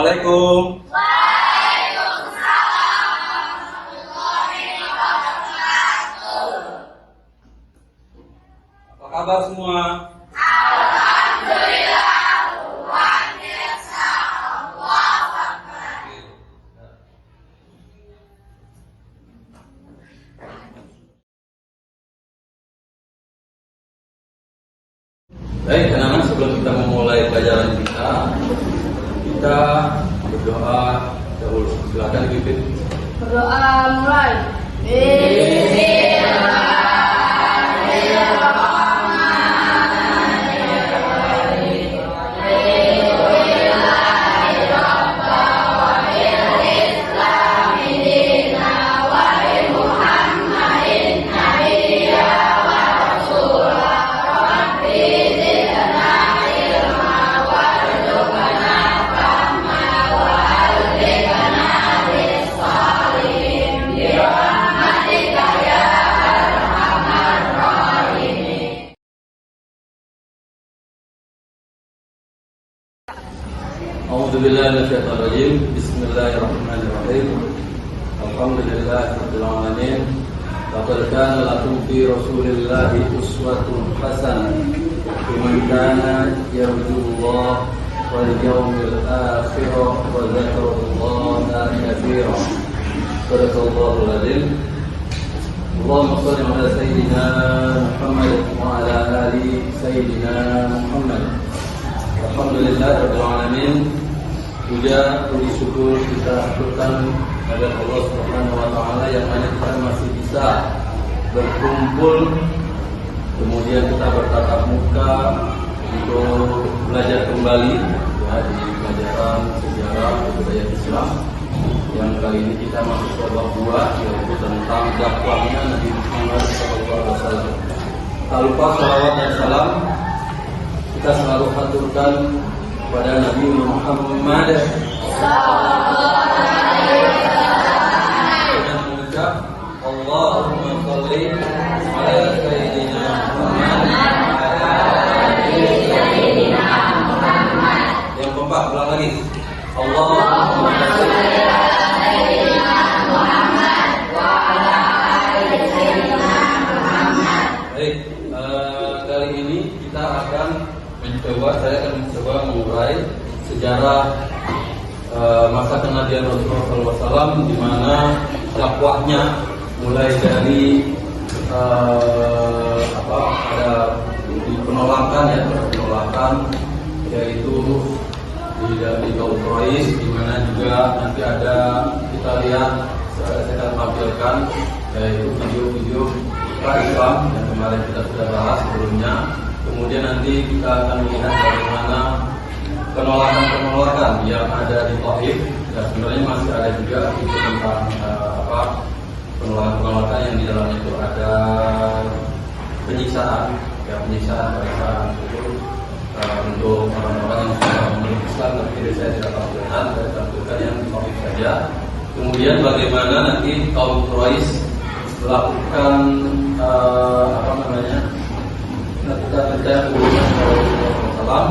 Assalamualaikum. Apa kabar semua? Baik, anak-anak, sebelum kita memulai pelajaran kita berdoa dahulu. Silakan Bibit. Berdoa mulai. A'udzubillahiminasyaitonirrajim. Bismillahirrahmanirrahim. Alhamdulillahirabbil alamin. Laqad kana lakum fi Rasulillahi uswatun hasanah liman kana yarjullaha wal yawmil akhir wa dzakarallaha katsiran. Sadaqallahul adzim. Allahumma shalli ala sayyidina Muhammad wa ala ali sayyidina Muhammad. Alhamdulillahirabbil alamin. Puja, puji syukur kita haturkan kepada Allah Subhanahu wa taala yang mana kita masih bisa berkumpul, kemudian kita bertatap muka untuk belajar kembali ya, di pelajaran sejarah budaya Islam yang kali ini kita masuk ke bab 2, yaitu tentang dakwahnya Nabi Muhammad SAW. Tak lupa salawat dan salam kita selalu haturkan kepada Nabi Muhammad dengan mengucap Allahumma sholli ala sayyidina Muhammad. Yang keempat, ulang lagi. Allahumma sholli ala sayyidina Muhammad wa ala ali sayyidina Muhammad. Baik, kali ini kita akan saya akan mencoba mengurai sejarah masa kenabian Rasulullah SAW, di mana dakwahnya mulai dari ada penolakan yaitu di kaum Quraisy, di mana juga nanti ada kita lihat saya akan tampilkan yaitu video-video Islam yang kemarin kita sudah bahas sebelumnya. Kemudian nanti kita akan melihat bagaimana penolakan yang ada di Taif, dan sebenarnya masih ada juga itu tentang penolakan yang di dalamnya itu ada penyiksaan mereka untuk orang-orang yang sudah memeluk Islam, tapi saya tidak tampilkan yang di Taif saja. Kemudian bagaimana nanti kaum Quraisy melakukan kita percaya hubungan Rasulullah SAW,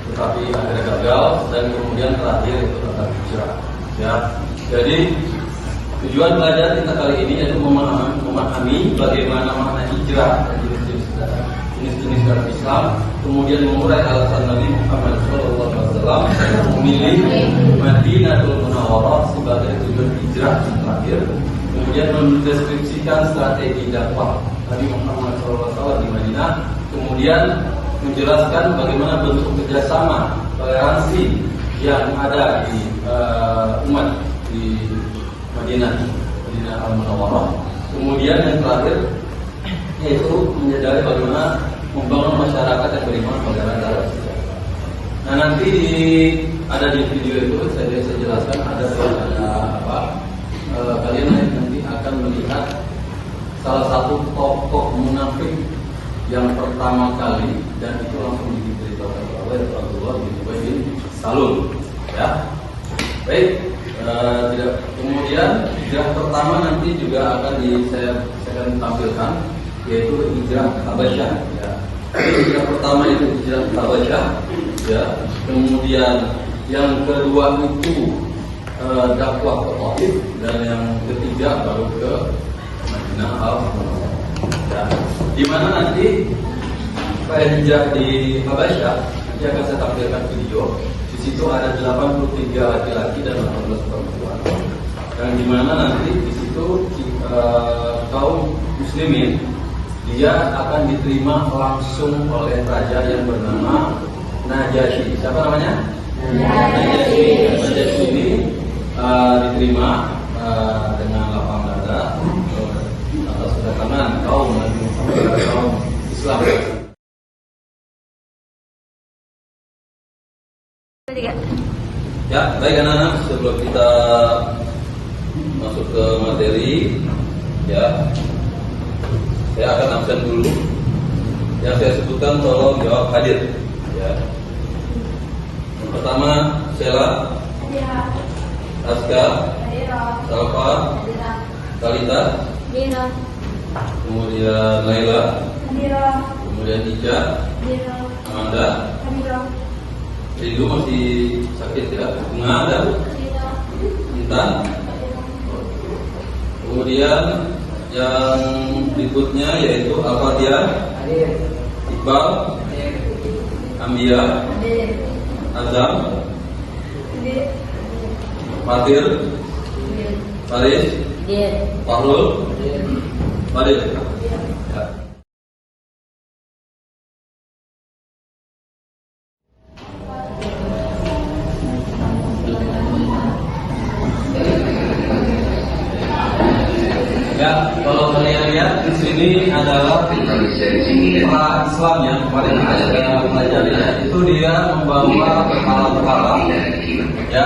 tetapi akhirnya gagal, dan kemudian terakhir itu tentang hijrah. Ya, jadi tujuan belajar kita kali ini yaitu memahami bagaimana makna hijrah dan jenis-jenis dalam Islam, kemudian mengurai alasan Nabi Muhammad SAW memilih Madinatul Munawwarah sebagai tujuan hijrah yang terakhir, kemudian mendeskripsikan strategi dakwah Nabi Muhammad SAW di Madinah, kemudian menjelaskan bagaimana bentuk kerjasama toleransi yang ada di umat di Madinah Al-Munawwarah. Kemudian yang terakhir yaitu menyadari bagaimana membangun masyarakat yang beriman pada negara sejarah. Nah, nanti ada di video itu saya jelaskan ada kalian nanti akan melihat salah satu tokoh munafik yang pertama kali, dan itu langsung diberitakan oleh Abdullah bin Ubay bin Salul. Ya, baik. Kemudian hijrah pertama nanti juga akan saya akan tampilkan, yaitu hijrah Habasyah. Ya, hijrah pertama itu hijrah Habasyah. Ya, kemudian yang kedua itu dakwah ke Taif, dan yang ketiga baru ke Madinah al-Munawwarah. Ya, di mana nanti hijrah di Habasyah, nanti akan saya tampilkan video. Di situ ada 83 laki-laki dan 18 perempuan. Yang dimana nanti di situ kaum muslimin dia akan diterima langsung oleh raja yang bernama Najasyi. Siapa namanya? Najasyi. Najasyi ini diterima dengan lapang dada atas kedatangan kaum Islam. Ya, baik anak-anak, sebelum kita masuk ke materi, ya, saya akan absen dulu. Yang saya sebutkan tolong jawab hadir. Ya. Yang pertama, Sheila, Aska, Salva, Kalita, kemudian Laila, kemudian Ica, Amanda. Rindu masih sakit ya? Bunga ada? Intan. Kemudian yang berikutnya yaitu Al-Fatihah, Iqbal, Ambia, Azam, Fatir, Faris, Fahrul, Farid. Ya. Ya, kalau kalian lihat di sini adalah pra Islam ya, kemarin saya pelajari ya, itu dia membawa berhala-berhala, ya,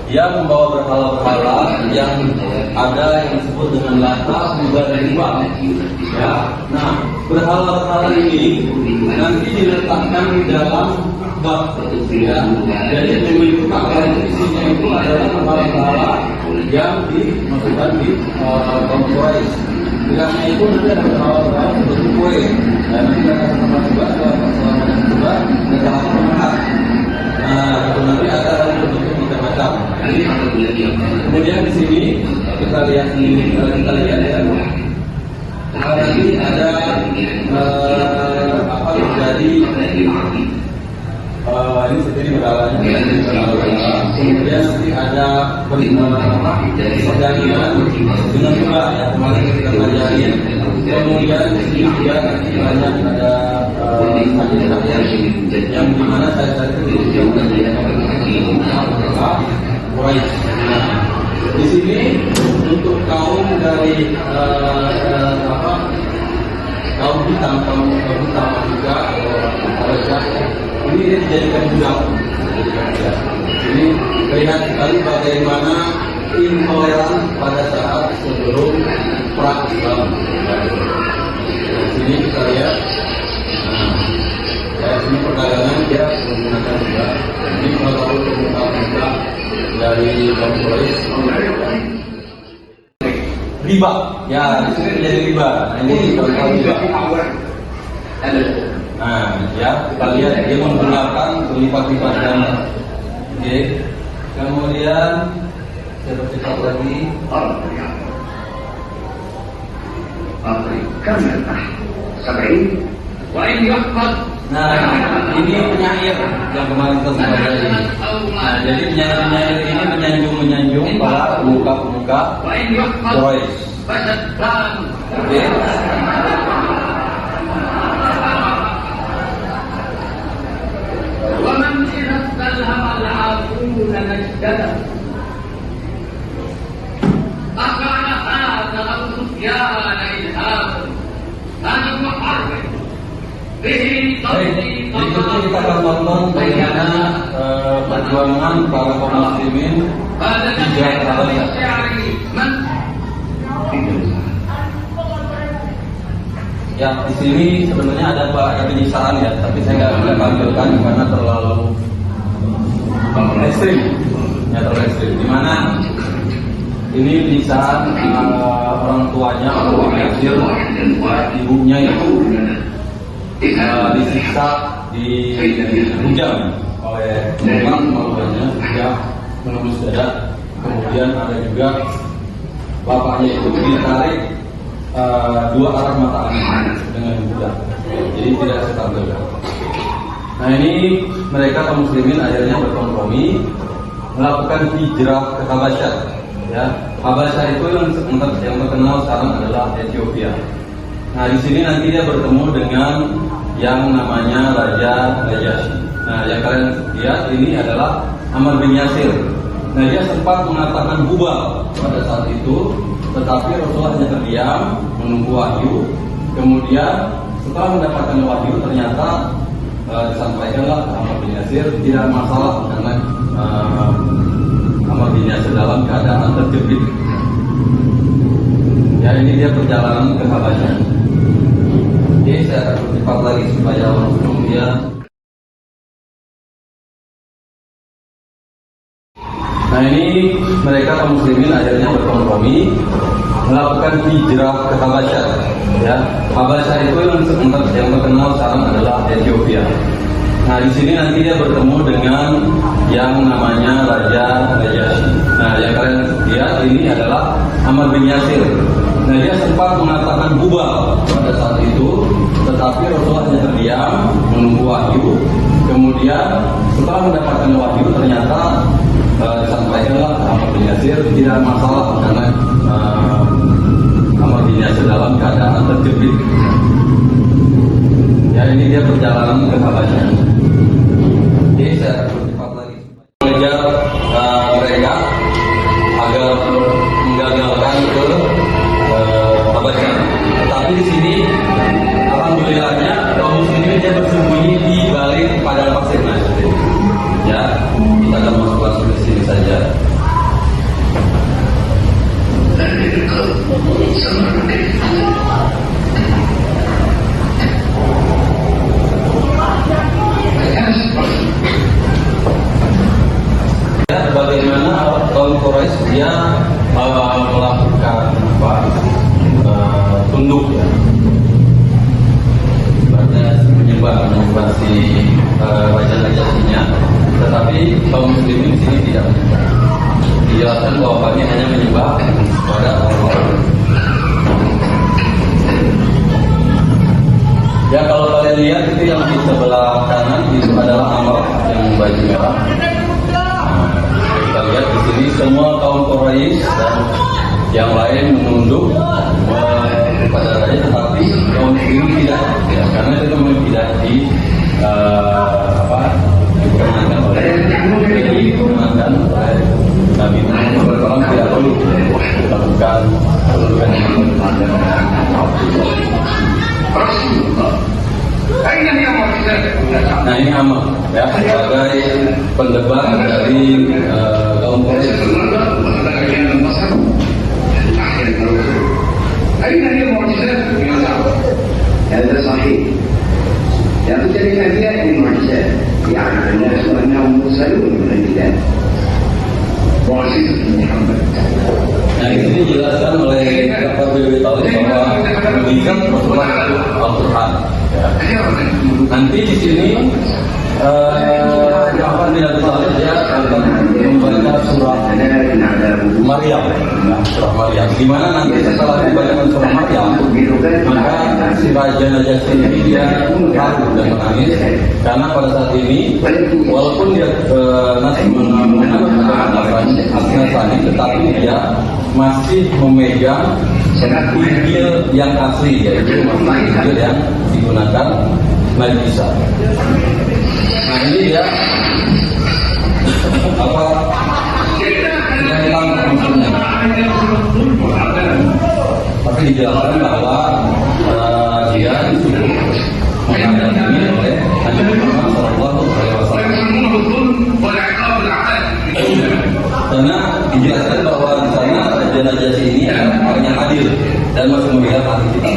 dia membawa berhala-berhala yang ada yang disebut dengan Lata, Uzza dan Manat, ya. Nah, berhala-berhala ini nanti diletakkan di dalam bak, ya. Jadi itu pakaian isinya itu adalah berhala-berhala yang dimasukkan di kaum Quraisy. Bilangnya itu nanti ada berhala-berhala bentuk kue, dan nanti akan sama juga selama juga ada pemanah. Nah, itu nanti ada bentuk macam-macam. Kemudian di sini kita lihat ya. Nanti ada apa jadi ini seperti berhalanya. Kemudian nanti ada perjalanan dengan juga ya, kemarin kita pelajari. Kemudian di sini juga nanti banyak ada hadis-hadis yang dimana saya tadi di sini untuk kaum dari kaum hitam juga ini dijadikan budak. Ini terlihat sekali bagaimana intoleran pada saat sebelum pra Islam. Sini kita lihat, ya sini perdagangan dia menggunakan juga. Ini kalau pemuka dari kaum Quraisy riba, ya di sini menjadi riba. Nah, ini contoh riba. Nah, ya kita lihat dia menggunakan berlipat-lipat ganda. Oke. Kemudian saya bercakap lagi. Nah, ini penyair yang kemarin kita pelajari. Nah, jadi penyair-penyair ini menyanjung para pemuka-pemuka Quraisy. Oke. Berikutnya kita akan tonton bagaimana perjuangan para kaum muslimin hijrah ke Habasyah. Ya, di sini sebenarnya ada penyiksaan ya, tapi saya nggak tampilkan karena terlalu ekstrim. Ya, terlalu ekstrim. Di mana ini penyiksaan orang tuanya, orang kecil, ibunya itu disiksa di hujam oleh oleh teman mamanya yang menembus dada. Kemudian ada juga bapaknya itu ditarik dua arah mata angin dengan budak, jadi tidak stabil. Nah ini mereka kaum muslimin akhirnya berkompromi melakukan hijrah ke Habasyah. Ya, Habasyah itu yang terkenal sekarang adalah Ethiopia. Nah di sini nanti dia bertemu dengan yang namanya Raja Najasyi. Nah yang kalian lihat ini adalah Ammar bin Yasir. Nah dia sempat mengatakan bubar pada saat itu, tetapi Rasulullah hanya terdiam menunggu wahyu. Kemudian setelah mendapatkan wahyu ternyata disampaikanlah Ammar bin Yasir tidak masalah karena Ammar bin Yasir dalam keadaan terjepit. Ya ini dia perjalanan ke Habasyah. Jadi saya akan bercepat lagi supaya langsung dia. Nah ini mereka kaum muslimin akhirnya berkompromi melakukan hijrah ke Habasyah. Ya, Habasyah itu yang terkenal sekarang adalah Ethiopia. Nah di sini nanti dia bertemu dengan yang namanya Raja Najasyi. Nah yang kalian lihat ini adalah Ammar bin Yasir. Nah dia sempat mengatakan bubar pada saat itu, tetapi Rasulullah hanya terdiam menunggu wahyu. Kemudian setelah mendapatkan wahyu ternyata disampaikanlah Ammar bin Yasir tidak masalah karena Ammar bin Yasir dalam keadaan terjepit. Ya ini dia perjalanan ke Habasyah. Jadi saya akan bercepat lagi mengejar mereka agar menggagalkan ke Habasyah. Tetapi di sini alhamdulillahnya kaum muslimin dia bersembunyi di balik padang pasir. Ya, kita akan masuk langsung ke sini saja. Ya, bagaimana kaum Quraisy dia melakukan tunduk ya, ibaratnya menyembah si Raja Najasyinya, tetapi kaum muslimin di sini tidak menyembah. Dijelaskan bahwa kami hanya menyembah pada Allah. Ya kalau kalian lihat itu yang di sebelah kanan itu adalah Ammar yang baju merah. Kita lihat di sini semua kaum Quraisy dan yang lain menunduk kepada raja, tetapi kaum muslimin tidak, ya, karena itu memang tidak diperkenankan oleh Nabi Muhammad SAW, tidak perlu melakukan penundukan yang berkenaan. Nah ini Ammar ya, sebagai pendebat dari kaum Quraisy. هذا صحيح. يقول الأنبياء بالمعجزات يعرف الناس أنهم مرسلون من الله. معجزة محمد. Nah ini dijelaskan oleh Dr. Billy Talib bahwa mujizat Rasulullah itu Al-Quran. Nanti di sini Ja'far bin Abi Thalib dia akan membaca surah Maryam, surah Maryam. Di mana nanti setelah membaca surah Maryam, maka si Raja Najasyi ini dia haru dan menangis karena pada saat ini walaupun dia Nasrani, tetapi dia masih memegang Injil yang asli, yaitu Injil yang digunakan Nabi Isa. Nah ini dia kita hilang maksudnya. Tapi dijelaskan bahwa dia disuruh menghadapi oleh Nabi Muhammad SAW. Karena dijelaskan bahwa di sana Raja Najasyi ini adalah orang yang adil dan masih membela hati kita.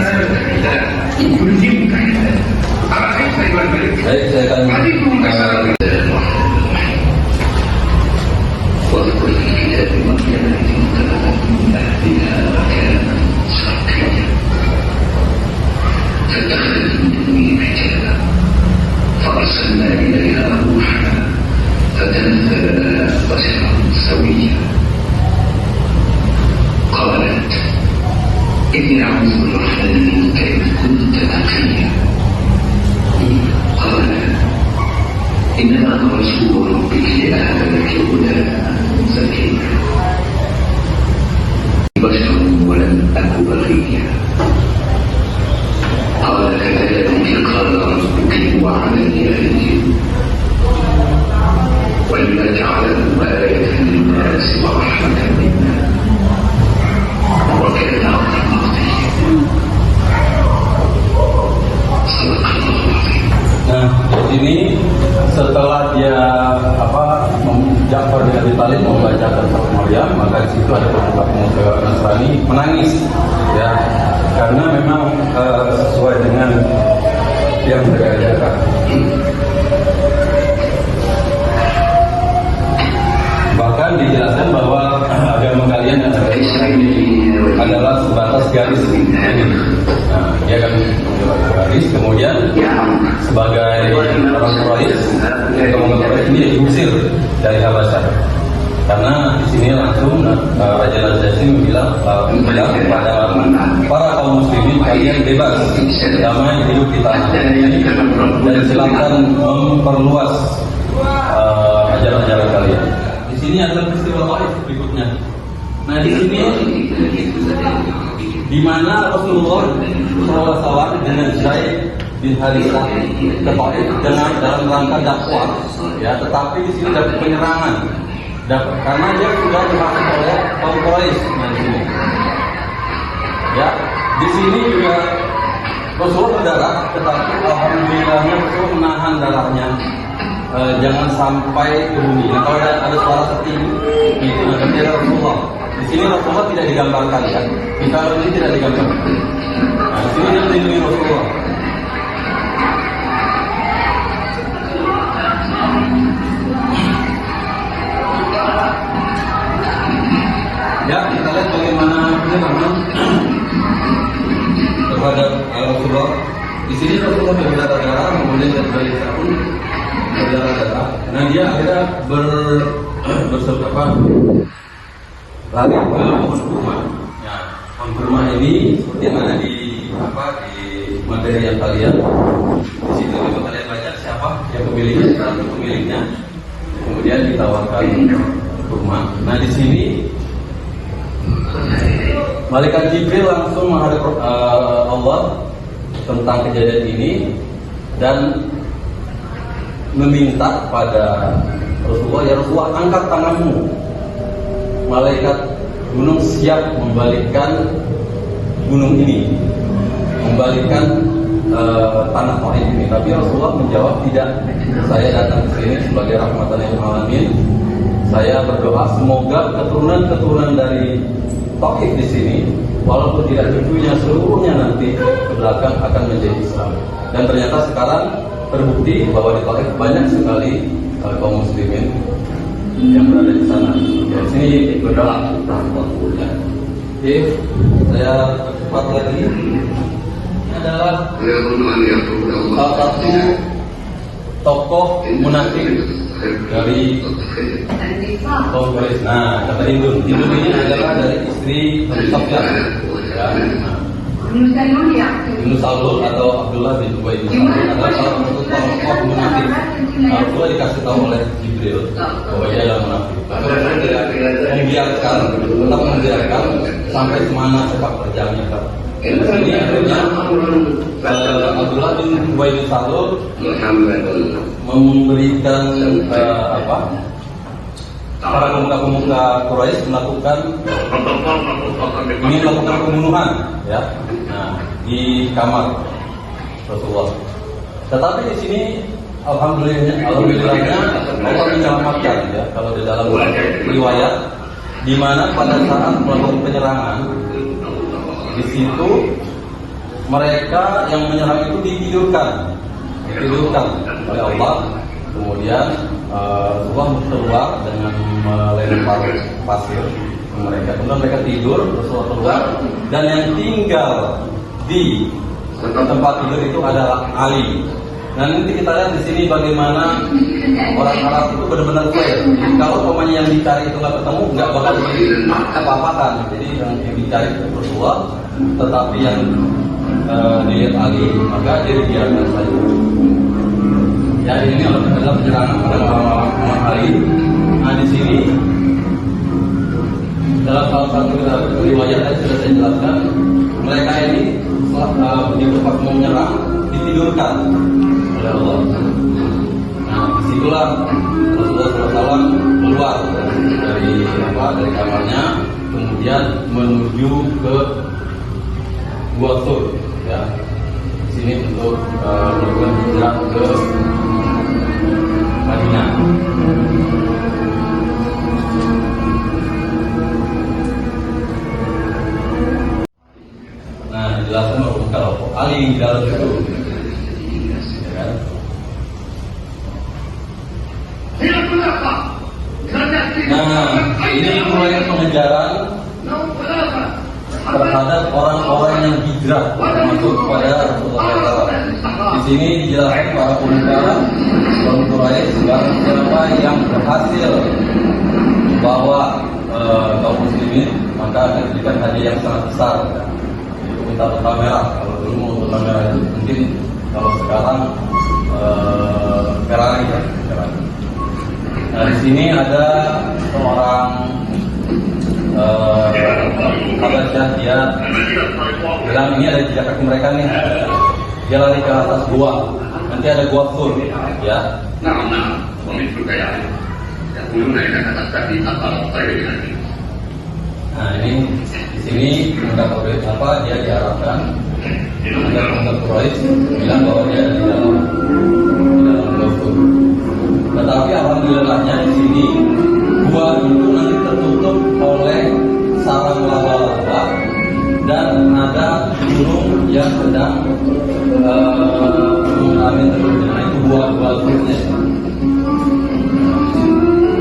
Baik, saya akan فأرسلنا إليها روحنا الرحمن كيف كنت تقيا قال إنما أنا رسول ربك لأهب لك غلاما زكيا بشر ولم أك بغيا قال كذلك قال ربك هو علي هين ولنجعله آية للناس ورحمة منا وكان أمرا مقضيا صدق الله العظيم. Nah, di sini setelah dia Ja'far bin Abi Thalib membacakan surat Maryam, maka di situ ada pemuda Nasrani menangis, ya, karena memang sesuai dengan yang mereka ajarkan. Bahkan dijelaskan bahwa agama kalian adalah sebatas garis ini. Nah, dia akan garis, kemudian sebagai orang Quraisy ini diusir dari Habasyah. Karena di sini langsung Raja Najasyi bilang kepada para kaum muslimin, kalian bebas damai hidup di tanah ini dan silakan memperluas ajaran-ajaran kalian. Di sini adalah peristiwa Taif berikutnya. Nah, di sini di mana Rasulullah SAW dengan Zaid bin Harithah ke Taif dengan dalam rangka dakwah, ya, tetapi di sini dapat penyerangan, karena dia sudah dimaksud oleh kaum Quraisy. Nah, di sini, ya, di sini juga Rasulullah berdarah, tetapi alhamdulillahnya Rasul menahan darahnya. Jangan sampai ke bumi. Nah, kalau ada suara setinggi itu nanti ada Rasulullah. Di sini Rasulullah tidak digambarkan, kan? Kalau ini tidak digambarkan. Nah, di sini dia melindungi Rasulullah. Ya, kita lihat bagaimana penyerangan terhadap Rasulullah. Di sini Rasulullah berdarah-darah, kemudian terjadi pun berdarah-darah. Nah, dia akhirnya lari ke pohon kurma. Ya, pohon kurma ini seperti yang ada di materi yang kalian. Di situ juga kalian baca siapa yang pemiliknya. Kemudian ditawarkan kurma. Nah, di sini Malaikat Jibril langsung menghadap Allah tentang kejadian ini dan meminta pada Rasulullah, ya Rasulullah, angkat tanganmu. Malaikat gunung siap membalikkan gunung ini, membalikkan tanah Taif ini. Tapi Rasulullah menjawab, tidak, saya datang ke sini sebagai rahmatan lil alamin. Saya berdoa semoga keturunan dari Taif di sini, walaupun tidak cucunya, seluruhnya nanti ke belakang akan menjadi Islam. Dan ternyata sekarang terbukti bahwa di Taif banyak sekali kaum muslimin yang berada di sana. Ya, di sini berdoa rahmatullah. Oke, saya cepat lagi. Ini adalah salah satu tokoh munafik dari kaum Quraisy. Nah, kata Indun ini adalah dari istri Sofyan. Ya. Ibnu Salul atau Abdullah bin Ubay bin Salul adalah salah satu tokoh munafik. Rasulullah dikasih tahu oleh Jibril bahwa dia adalah munafik. Tetap membiarkan sampai semana sepak terjangnya. Ini akhirnya Abdullah bin Ubay bin Salul memberikan para pemuka-pemuka Quraisy ingin melakukan pembunuhan, ya, nah, di kamar Rasulullah. Tetapi di sini alhamdulillahnya Allah menyelamatkan, ya. Kalau di dalam riwayat, di mana pada saat melakukan penyerangan, di situ mereka yang menyerang itu ditidurkan oleh Allah. Kemudian Allah keluar dengan melempar pasir ke mereka. Kemudian mereka tidur, Rasulullah keluar, dan yang tinggal di tempat tidur itu adalah Ali Nah nanti kita lihat di sini bagaimana orang Arab itu benar-benar fair. Kalau pemain yang dicari itu nggak ketemu, nggak bakal apa-apakan. Jadi yang dicari itu Rasulullah, tetapi yang dilihat Ali maka dia dibiarkan saja. Ya ini adalah penyerangan pada malam hari. Nah di sini dalam salah satu riwayat tadi sudah saya jelaskan, mereka ini begitu pas mau menyerang ditidurkan oleh Allah. Nah disitulah Rasulullah SAW keluar dari kamarnya, kemudian menuju ke Gua Thur, ya. Di sini untuk melakukan hijrah ke Madinah. Nah, dijelaskan bahwa kalau Ali di dalam itu, ya kan? Nah, ini mulai pengejaran terhadap orang-orang yang hijrah termasuk kepada Rasulullah SAW. Di sini dijelaskan para pemuda Bani Quraisy sebagai siapa yang berhasil membawa kaum muslimin, maka akan diberikan hadiah yang sangat besar. Unta merah. Kalau dulu mau unta merah itu mungkin, kalau sekarang Ferrari ya. Nah di sini ada seorang Habasyah, dia bilang ini ada jejak kaki mereka nih. Dia lari ke atas gua, nanti ada gua Thur, ya. Nah ini di sini enggak apa dia diharapkan agar pemuda Quraisy bilang bahwa dia ada di dalam gua Thur. Tetapi alhamdulillahnya di sini gua itu nanti tertutup oleh sarang laba-laba dan ada burung yang sedang mengalami terus. Nah itu gua Thurnya.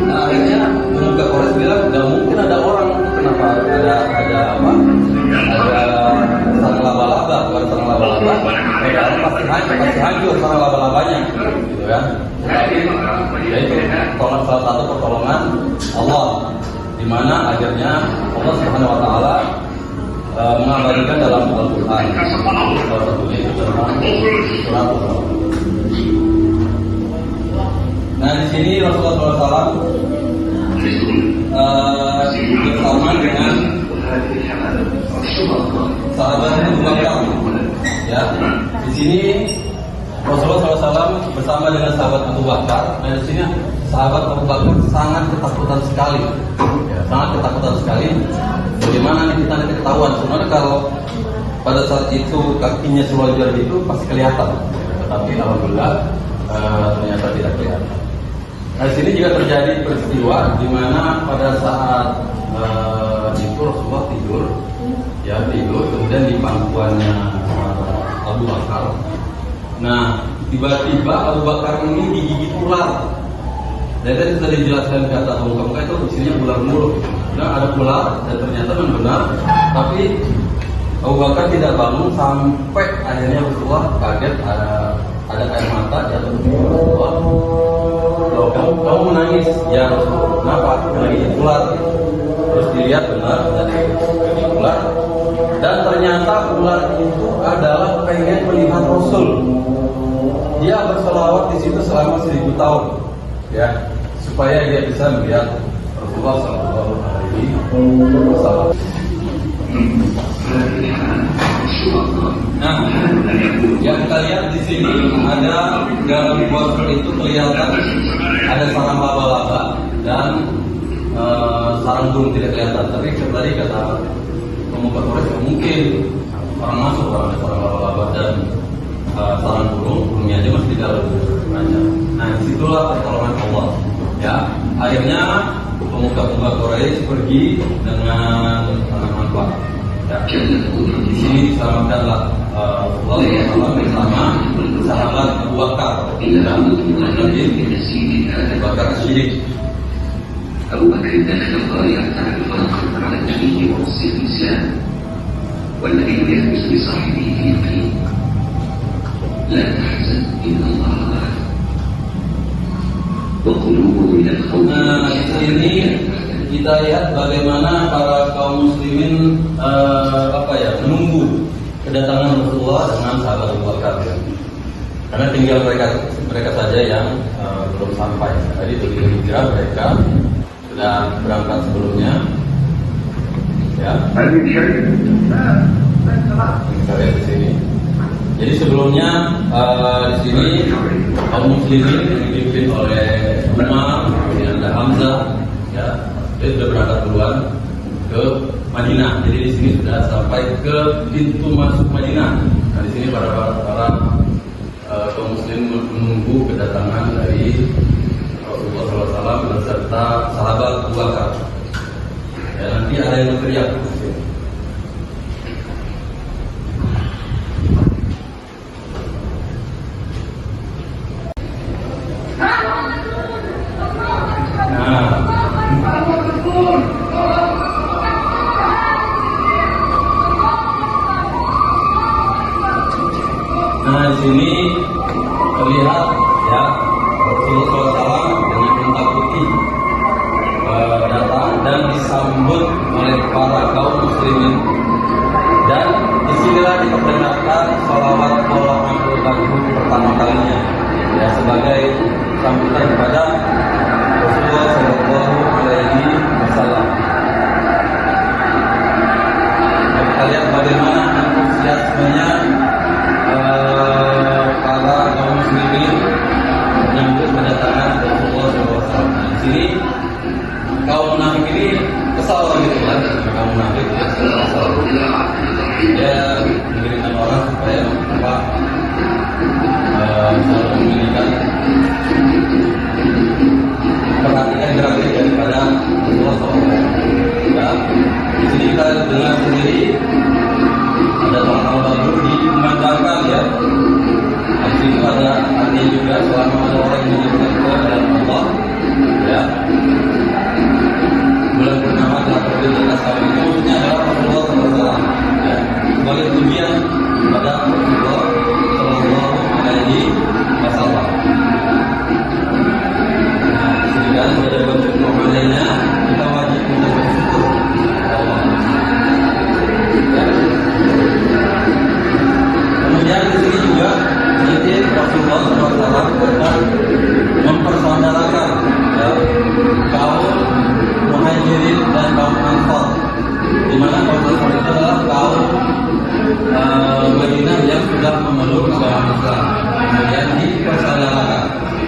Nah akhirnya pemuda Quraisy bilang nggak mungkin ada orang, kenapa ada apa? Ada sarang laba-laba, bukan sarang laba-laba. Pasti hancur sarang laba-labanya, gitu kan? Yaitu salah satu pertolongan Allah, di mana akhirnya Allah Subhanahu Wa Taala mengabadikan dalam Al-Quran. Salah satunya itu surat. Nah di sini Rasulullah SAW bersama dengan sahabat Abu Bakar, ya. Di sini Rasulullah SAW bersama dengan sahabat Abu Bakar, dan di sini sahabat Abu Bakar sangat ketakutan sekali, ya, sangat ketakutan sekali. Bagaimana nih kita nanti ketahuan? Sebenarnya kalau pada saat itu kakinya selonjor itu pasti kelihatan, tetapi alhamdulillah ternyata tidak kelihatan. Nah, di sini juga terjadi peristiwa di mana pada saat itu Rasulullah tidur, kemudian di pangkuannya Abu Bakar. Nah, tiba-tiba Abu Bakar ini digigit ular. Dan tadi sudah dijelaskan kata muka-muka itu isinya ular mulut. Nah, ada ular dan ternyata benar, tapi Abu Bakar tidak bangun sampai akhirnya Rasulullah kaget, ada air mata jatuh di Rasulullah. Loh, kamu menangis? Ya Rasulullah. Kenapa? Menangis ular. Terus dilihat benar dari ular. Dan ternyata ular itu adalah pengen melihat Rasul. Dia berselawat di situ selama 1000 tahun, ya, supaya dia bisa melihat Rasulullah SAW. Nah, yang kita lihat di sini ada dalam botol itu kelihatan ada sarang laba-laba dan sarang burung tidak kelihatan. Tapi tadi kata pemuka Quraisy mungkin orang masuk kalau ada sarang laba-laba dan sarang burungnya aja masih di dalam raja. Nah, disitulah pertolongan Allah. Ya, akhirnya pemuka-pemuka Quraisy pergi dengan manfaat. Ya, di sini diselamatkanlah Allah bersama sahabat Abu Bakar dan Abu Bakar As-Siddiq. أبو بكر داخل الضريع تعرف فرقا على النبي ورسول الإسلام والنبي يلبس بصاحبه في يقين لا تحزن إن الله Nah, di sini kita lihat bagaimana para kaum muslimin menunggu kedatangan Rasulullah dengan sahabat Abu Bakar. Karena tinggal mereka saja yang belum sampai. Tadi begitu hijrah mereka sudah berangkat sebelumnya. Ya. Kita lihat di sini. Jadi sebelumnya di sini kaum muslimin yang dipimpin oleh Umar, kemudian ada Hamzah, ya, dia sudah berangkat duluan ke Madinah. Jadi di sini sudah sampai ke pintu masuk Madinah. Nah di sini para kaum muslim menunggu kedatangan dari Rasulullah SAW beserta sahabat Abu Bakar. Ya, nanti ada yang berteriak. Nah, di sini terlihat ya Rasulullah SAW dengan unta putih datang dan disambut oleh para kaum muslimin, dan disinilah diperdengarkan sholawat Allah pertama kalinya ya sebagai sambutan kepada Rasulullah SAW. Kita lihat bagaimana antusiasmenya para kaum muslimin menyambut kedatangan Rasulullah SAW. Di sini kaum munafik ini kesal gitu kan, kaum munafik kesal. Dia mengirimkan orang supaya selalu memberikan perhatian gerak-gerik daripada Rasulullah SAW. Ya, di sini kita dengar sendiri ada total baru dimandangkan ya. Di situ ada artinya juga selama ada orang yang menyebutkan kepada Allah ya. Bulan purnama telah terbit di atas kami. Itu maksudnya adalah Rasulullah SAW ya. Sebagai pujian kepada Rasulullah SAW. Sehingga sebagai bentuk pembeliannya kita wajib untuk bersyukur Allah. Ya. Kemudian di sini juga sedikit Rasulullah SAW mempersaudarakan ya, kaum Muhajirin dan kaum Ansar, di mana kaum Ansar itu adalah kaum Madinah yang sudah memeluk agama Islam, kemudian dipersaudarakan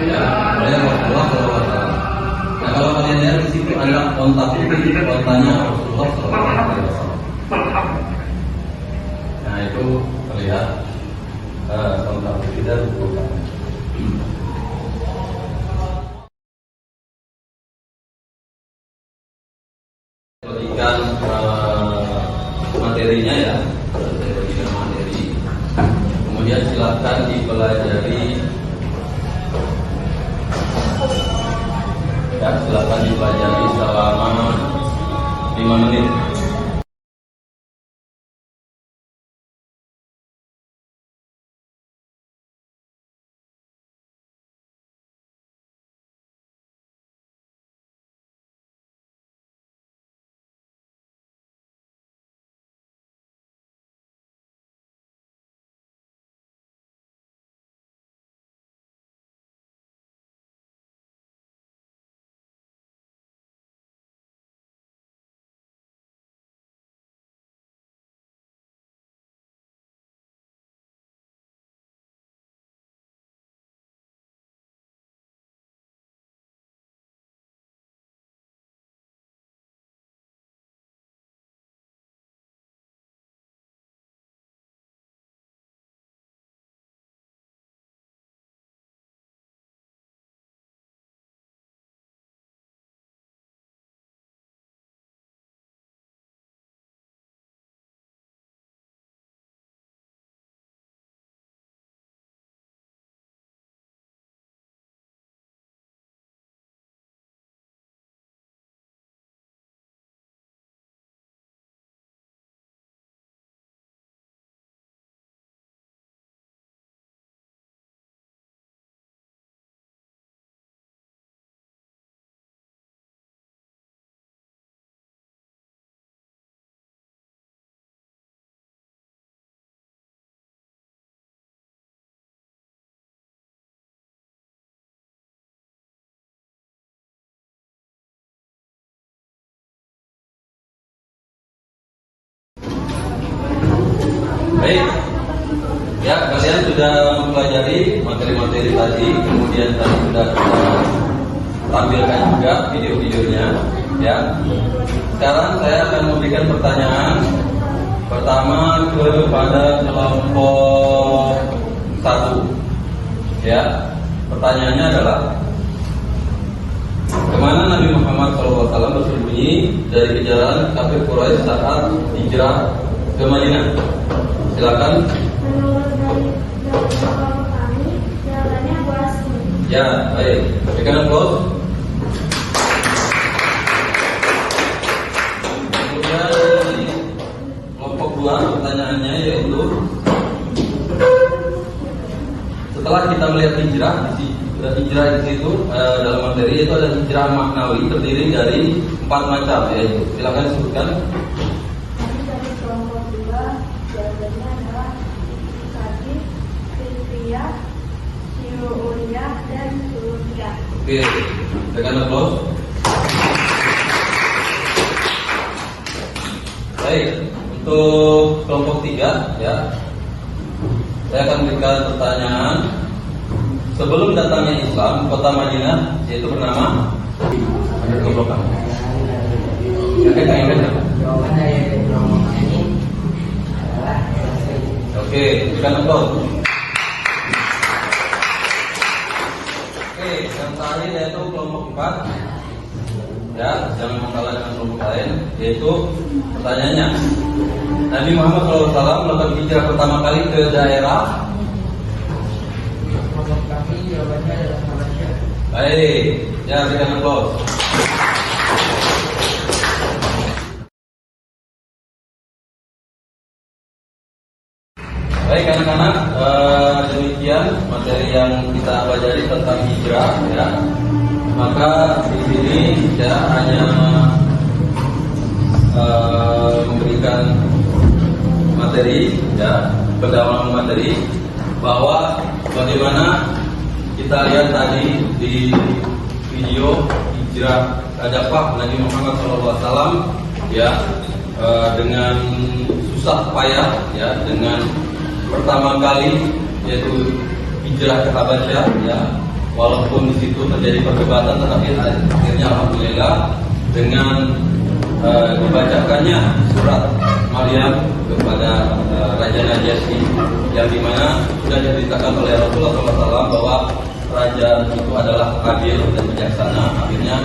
ya, oleh Rasulullah SAW. Nah kalau kalian lihat di situ ada onta putih, ontanya Rasulullah SAW. Nah itu terlihat onta putih dan bukan. Berikan materinya ya, berikan materi. Kemudian silakan dipelajari. Ya, silakan dipelajari selama 5 menit. Ya, kalian sudah mempelajari materi-materi tadi, kemudian tadi sudah kita tampilkan juga video-videonya. Ya, sekarang saya akan memberikan pertanyaan pertama kepada kelompok 1. Ya, pertanyaannya adalah kemana Nabi Muhammad SAW bersembunyi dari kejaran kafir Quraisy saat hijrah ke Madinah? Silakan. Kami jalannya Gua Semi. Ya, baik. Berikan aplaus. Kemudian dari kelompok 2 pertanyaannya yaitu setelah kita melihat hijrah di situ dalam materi itu ada hijrah maknawi terdiri dari 4 macam, yaitu silakan disebutkan. Dari kelompok 2 jawabannya adalah Sadid, Fitriyah, Syu'uriyah, dan Sulukiyah. Oke, berikan aplaus. Baik, untuk kelompok 3 ya, saya akan berikan pertanyaan. Sebelum datangnya Islam, kota Madinah yaitu bernama Keblokan. Jawaban dari kelompok ini adalah Oke, berikan aplaus. Oke, yang terakhir yaitu kelompok 4. Ya, jangan kalah dengan kelompok lain. Yaitu pertanyaannya, Nabi Muhammad SAW melakukan hijrah pertama kali ke daerah. kelompok kami jawabannya adalah Habasyah. Baik, ya berikan aplaus. Baik anak-anak, demikian materi yang kita pelajari tentang hijrah ya. Maka di sini saya hanya memberikan materi ya, pendalaman materi bahwa bagaimana kita lihat tadi di video hijrah dakwah Nabi Muhammad SAW ya, dengan susah payah ya, dengan pertama kali yaitu hijrah ke Habasyah ya, walaupun di situ terjadi perdebatan tetapi akhirnya alhamdulillah dengan dibacakannya surat Maryam kepada Raja Najasyi yang dimana sudah diceritakan oleh Rasulullah SAW bahwa raja itu adalah adil dan bijaksana. Akhirnya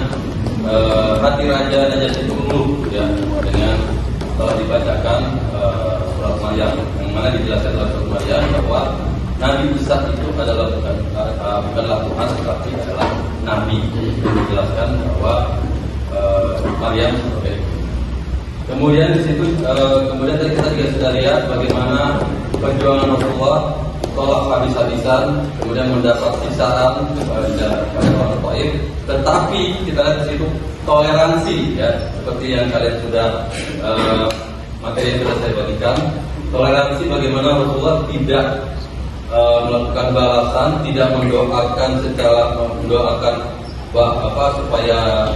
hati Raja Najasyi itu meluluh ya, dengan telah dibacakan surat Maryam yang mana dijelaskan oleh surat Maryam bahwa Nabi Isa itu adalah bukanlah Tuhan tetapi adalah Nabi. Dijelaskan bahwa Maryam sebagai. Kemudian di situ kemudian tadi kita juga sudah lihat bagaimana perjuangan Rasulullah tolak habis-habisan, kemudian mendapat sisaran pada orang Taif. Tetapi kita lihat di situ toleransi ya, seperti yang kalian sudah materi yang sudah saya bagikan. Toleransi bagaimana Rasulullah tidak melakukan balasan, tidak mendoakan supaya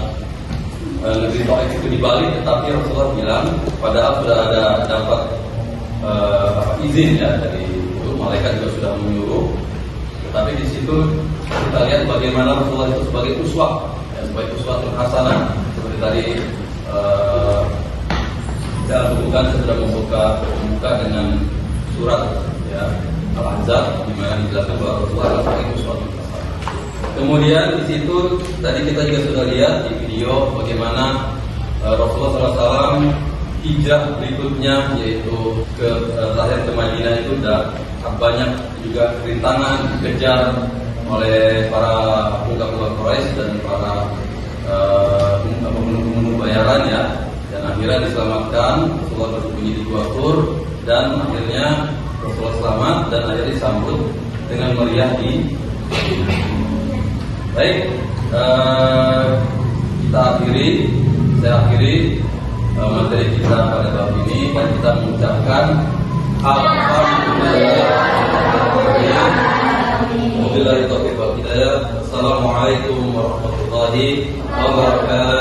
negeri Taif itu dibalik, tetapi Rasulullah bilang padahal sudah ada dapat izin ya dari itu, malaikat juga sudah menyuruh, tetapi di situ kita lihat bagaimana Rasulullah itu sebagai uswah ya, sebagai uswatun hasanah seperti tadi dalam buku kan saya sudah membuka dengan surat ya Al-Ahzab di mana dijelaskan bahwa Rasulullah sebagai uswatun hasanah. Kemudian di situ tadi kita juga sudah lihat di video bagaimana Rasulullah SAW hijrah berikutnya yaitu terakhir ke Madinah itu sudah banyak juga rintangan dikejar oleh para pemuda Quraisy dan para pemenuh bayaran ya, dan akhirnya diselamatkan. Rasulullah bersembunyi di Gua Tur dan akhirnya Rasulullah selamat dan akhirnya disambut dengan meriah di baik, saya akhiri materi kita pada bab ini dan kita mengucapkan Assalamualaikum warahmatullahi wabarakatuh.